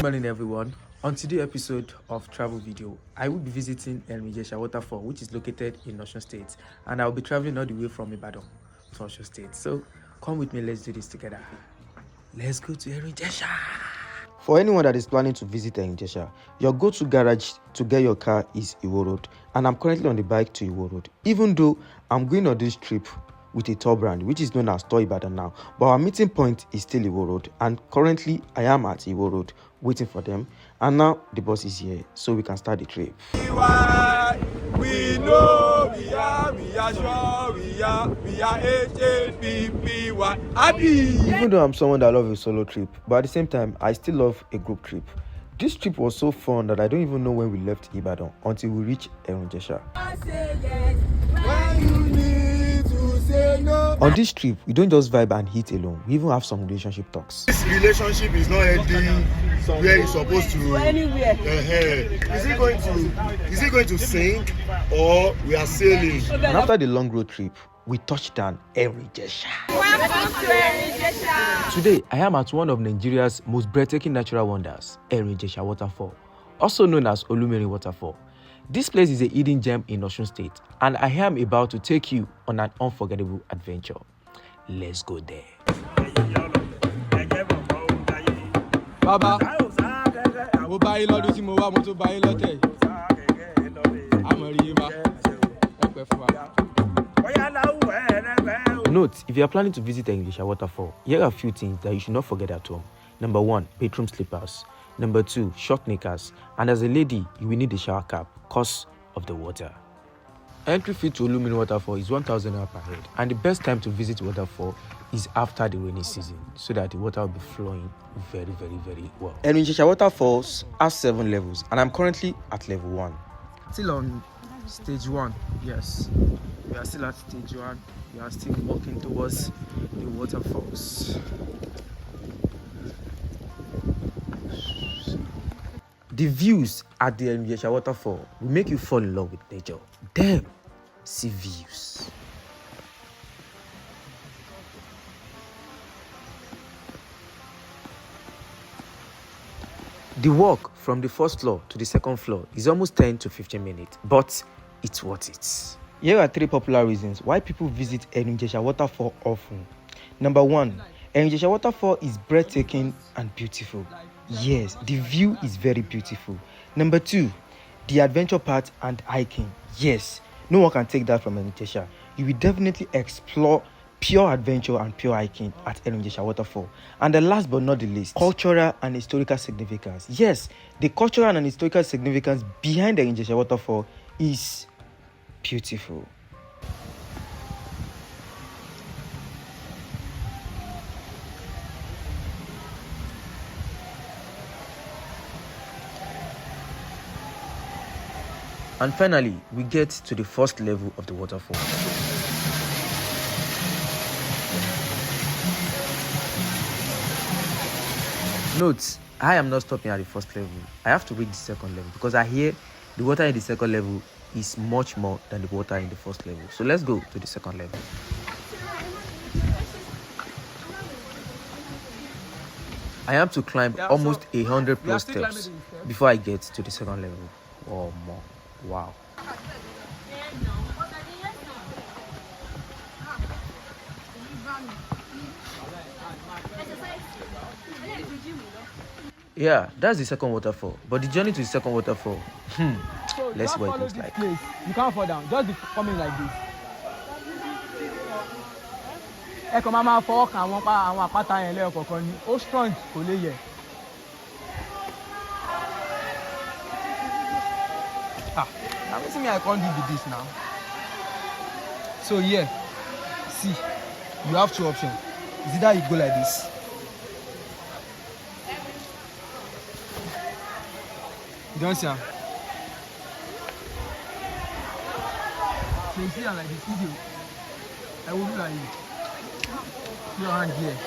morning, everyone. On today's episode of Travel Video, I will be visiting Erin Ijesha Waterfall, which is located in Osun State, and I'll be traveling all the way from Ibadan to Osun State. So come with me, let's do this together. Let's go to Erin Ijesha. For anyone that is planning to visit Erin Ijesha, your go-to garage to get your car is Iwo Road, and I'm currently on the bike to Iwo Road. Even though I'm going on this trip with a tour brand which is known as Tour Ibadan now, but our meeting point is still Iwo Road, and currently I am at Iwo Road waiting for them, and now the bus is here so we can start the trip. We know we are sure we are HHPPY happy. Even though I'm someone that loves a solo trip, but at the same time I still love a group trip. This trip was so fun that I don't even know when we left Ibadan until we reached Erin Ijesha. On this trip, we don't just vibe and hit alone. We even have some relationship talks. This relationship is not ending where it's supposed to. Anywhere. Is it going to sink or we are sailing? And after the long road trip, we touched down Erin Ijesha. Welcome to Erin Ijesha. Today, I am at one of Nigeria's most breathtaking natural wonders, Erin Ijesha Waterfall, also known as Olumirin Waterfall. This place is a hidden gem in Osun State, and I am about to take you on an unforgettable adventure. Let's go there. Baba, mo bá yín lọ́dún tí mo wá mo tún bá yín lọ́tẹ̀ yìí. Àmọ̀ rí yín bá ẹ pẹ́ fún wa. Note, if you are planning to visit Erin Ijesha Waterfall, here are a few things that you should not forget at home. Number 1, bedroom slippers. Number 2, short knickers. And as a lady, you will need a shower cap because of the water. Entry fee to Olumirin Waterfall is 1,000 naira per head, and the best time to visit waterfall is after the rainy season, so that the water will be flowing very well. Erin Ijesha Waterfalls has 7 levels, and I'm currently at level 1. Still on stage 1, yes. We are still at stage 1. We are still walking towards the waterfalls. The views at the Erin Ijesha Waterfall will make you fall in love with nature. Damn, see views. The walk from the first floor to the second floor is almost 10 to 15 minutes, but it's worth it. Here are 3 popular reasons why people visit Erin Ijesha Waterfall often. Number 1, Erin Ijesha Waterfall is breathtaking and beautiful. Yes, the view is very beautiful. Number 2, the adventure part and hiking. Yes, no one can take that from Erin Ijesha. You will definitely explore pure adventure and pure hiking at Erin Ijesha Waterfall. And the last but not the least, cultural and historical significance. Yes, the cultural and historical significance behind Erin Ijesha Waterfall is beautiful. And finally, we get to the first level of the waterfall. Note, I am not stopping at the first level. I have to reach the second level because I hear the water in the second level is much more than the water in the first level. So let's go to the second level. I have to climb almost 100 plus steps before I get to the second level. Oh, more. Wow. Yeah, that's the second waterfall. But the journey to the second waterfall, let's see what it looks like. Place. You can't fall down. Just be coming like this. Ẹ kàn máa fọwọ́ kan àwọn àpáta yẹn lẹ́ẹ̀kọ̀ọ̀kan ni. Ó strong kò lè yẹ̀. Now see me, I can't do with this now. So yeah, see, you have 2 options. Is either you go like this. You don't see her. So you see her like this video. I will do like this. Your hand here.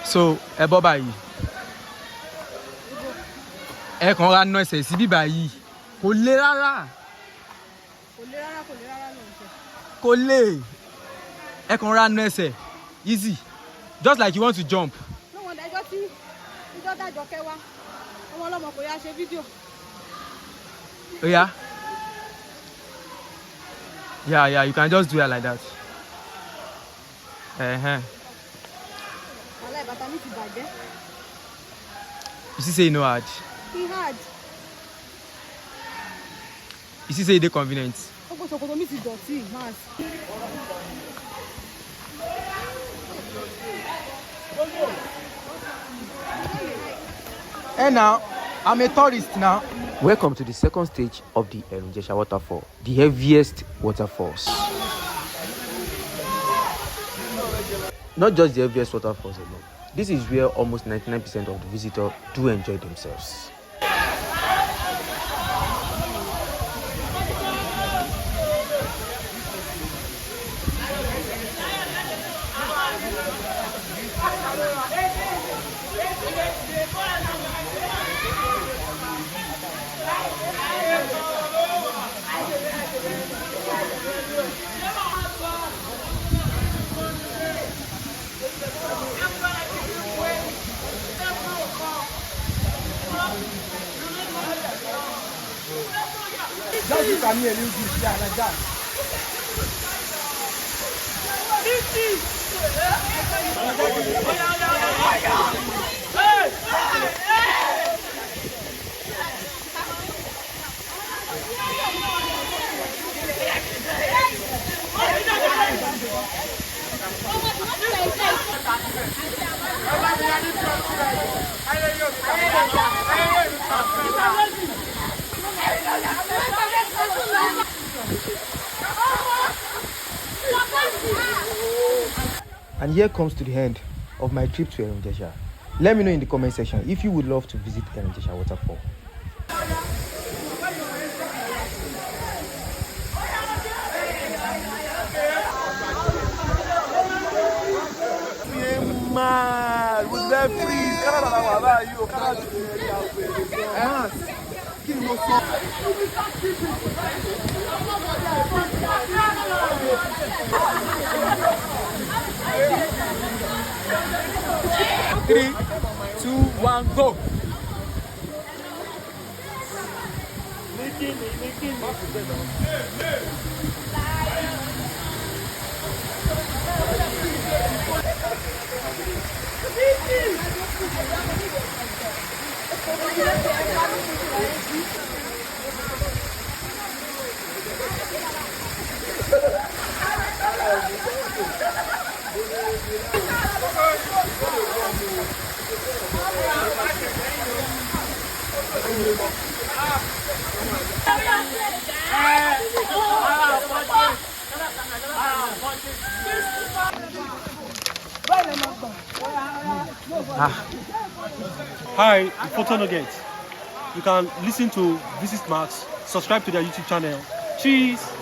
So ẹ bọ́ báyìí ẹ kàn ra ná ẹsẹ̀ síbí báyìí kò le rárá kò le ẹ kàn ra ná ẹsẹ̀ easy just like you want to jump. No wonder ẹjọ́ tí ìjọ dájọ́ kẹwàá ọmọ ọlọ́mọ kò yá ṣe fídíò. Oh yeah? Yeah, you can just do it like that. Wàhálà ìbàtà mi ti bàjẹ́. You see say you know hard. He hard. You see say e dey convenient. Gbogbo ṣòkòtò mi ti dọ̀tí mass. Hey now, I'm a tourist now. Welcome to the second stage of the Erin Ijesha Waterfall, the heaviest waterfalls. Not just the heaviest waterfalls alone. This is where almost 99% of the visitors do enjoy themselves. Just look at me a little bit, yeah, like that. And here comes to the end of my trip to Erin Ijesha. Let me know in the comment section if you would love to visit Erin Ijesha Waterfall. Man, with that freeze. Three, 2, 1, go. Hi, Photo Nugget. You can listen to Visit Max, subscribe to their YouTube channel. Cheers!